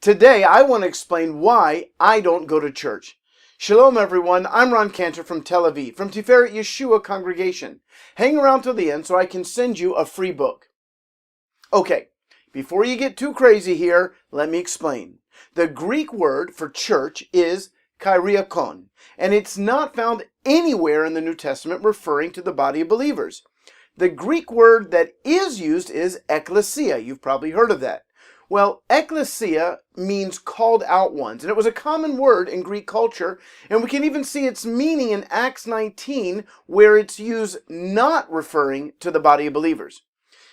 Today, I want to explain why I don't go to church. Shalom, everyone. I'm Ron Cantor from Tel Aviv, from Tiferet Yeshua congregation. Hang around till the end so I can send you a free book. Okay, before you get too crazy here, let me explain. The Greek word for church is kyriakon, and it's not found anywhere in the New Testament referring to the body of believers. The Greek word that is used is ekklesia. You've probably heard of that. Well, ekklesia means called out ones, and it was a common word in Greek culture, and we can even see its meaning in Acts 19, where it's used not referring to the body of believers.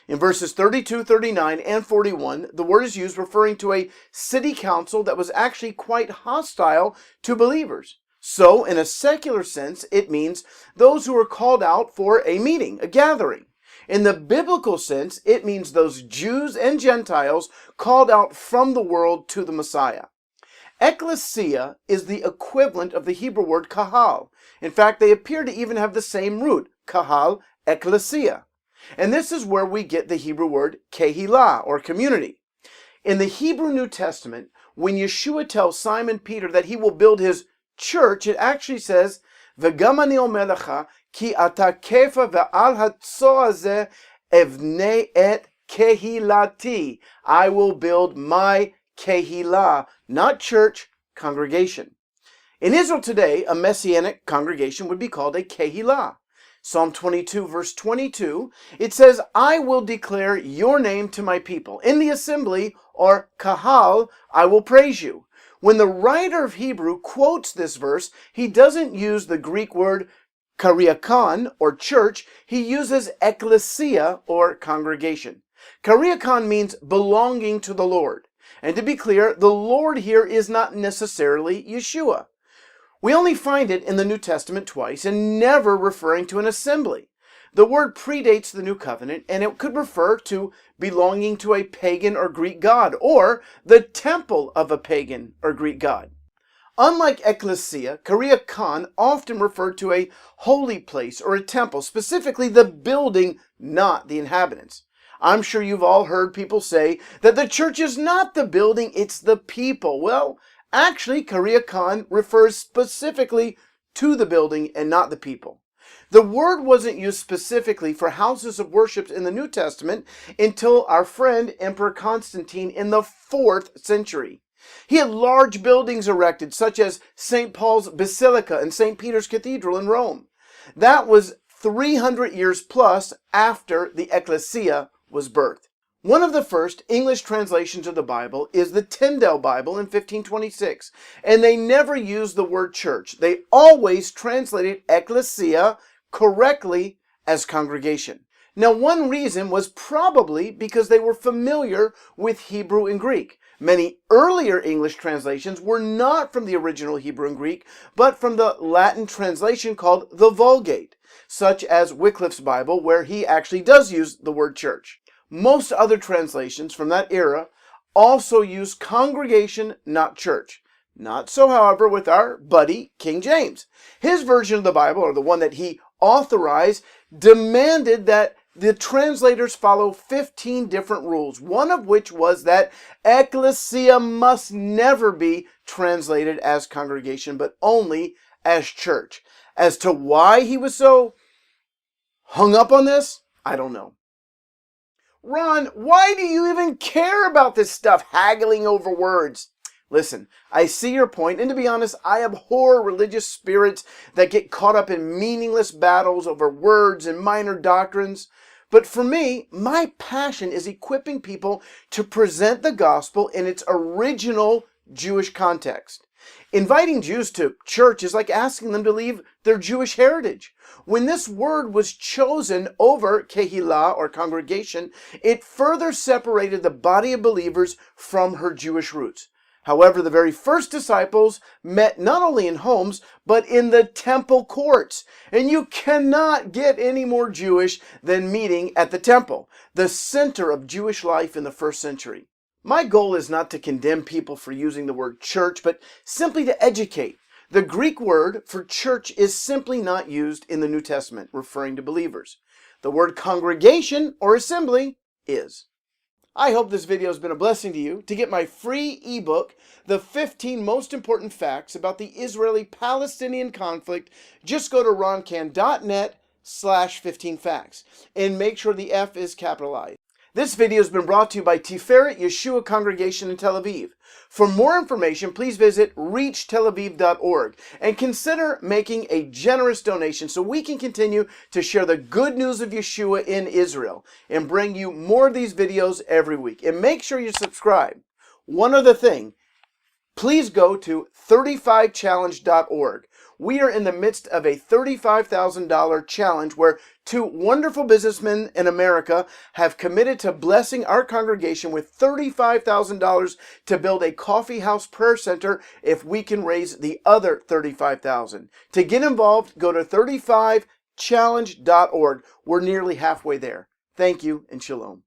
In verses 32, 39, and 41, the word is used referring to a city council that was actually quite hostile to believers. So, in a secular sense, it means those who are called out for a meeting, a gathering. In the biblical sense, it means those Jews and Gentiles called out from the world to the Messiah. Ekklesia is the equivalent of the Hebrew word kahal. In fact, they appear to even have the same root, kahal, ekklesia. And this is where we get the Hebrew word kehilah, or community. In the Hebrew New Testament, when Yeshua tells Simon Peter that he will build his church, it actually says, V'gam ani omer lecha, ki ata kefa ve'al hatzoar hazeh evnei et kehilati. I will build my kehilah, not church, congregation. In Israel today, a Messianic congregation would be called a kehilah. Psalm 22, verse 22, it says, I will declare your name to my people. In the assembly, or kahal, I will praise you. When the writer of Hebrew quotes this verse, he doesn't use the Greek word kyriakon, or church. He uses ekklesia, or congregation. Kyriakon means belonging to the Lord. And to be clear, the Lord here is not necessarily Yeshua. We only find it in the New Testament twice and never referring to an assembly. The word predates the New Covenant, and it could refer to belonging to a pagan or Greek god, or the temple of a pagan or Greek god. Unlike ekklesia, kyriakon often referred to a holy place or a temple, specifically the building, not the inhabitants. I'm sure you've all heard people say that the church is not the building, it's the people. Well, actually, kyriakon refers specifically to the building and not the people. The word wasn't used specifically for houses of worship in the New Testament until our friend Emperor Constantine in the 4th century. He had large buildings erected, such as St. Paul's Basilica and St. Peter's Cathedral in Rome. That was 300 years plus after the Ecclesia was birthed. One of the first English translations of the Bible is the Tyndale Bible in 1526, and they never used the word church. They always translated ecclesia correctly as congregation. Now, one reason was probably because they were familiar with Hebrew and Greek. Many earlier English translations were not from the original Hebrew and Greek, but from the Latin translation called the Vulgate, such as Wycliffe's Bible, where he actually does use the word church. Most other translations from that era also use congregation, not church. Not so, however, with our buddy King James. His version of the Bible, or the one that he authorized, demanded that the translators follow 15 different rules, one of which was that ecclesia must never be translated as congregation, but only as church. As to why he was so hung up on this, I don't know. Ron, why do you even care about this stuff, haggling over words? Listen, I see your point, and to be honest, I abhor religious spirits that get caught up in meaningless battles over words and minor doctrines. But for me, my passion is equipping people to present the gospel in its original Jewish context. Inviting Jews to church is like asking them to leave their Jewish heritage. When this word was chosen over kehilah, or congregation, it further separated the body of believers from her Jewish roots. However, the very first disciples met not only in homes, but in the temple courts. And you cannot get any more Jewish than meeting at the temple, the center of Jewish life in the first century. My goal is not to condemn people for using the word church, but simply to educate. The Greek word for church is simply not used in the New Testament, referring to believers. The word congregation or assembly is. I hope this video has been a blessing to you. To get my free ebook, The 15 Most Important Facts About the Israeli-Palestinian Conflict, just go to roncan.net/15facts and make sure the F is capitalized. This video has been brought to you by Tiferet Yeshua Congregation in Tel Aviv. For more information, please visit reachtelaviv.org and consider making a generous donation so we can continue to share the good news of Yeshua in Israel and bring you more of these videos every week. And make sure you subscribe. One other thing, please go to 35challenge.org. We are in the midst of a $35,000 challenge where two wonderful businessmen in America have committed to blessing our congregation with $35,000 to build a coffee house prayer center if we can raise the other $35,000. To get involved, go to 35challenge.org. We're nearly halfway there. Thank you and shalom.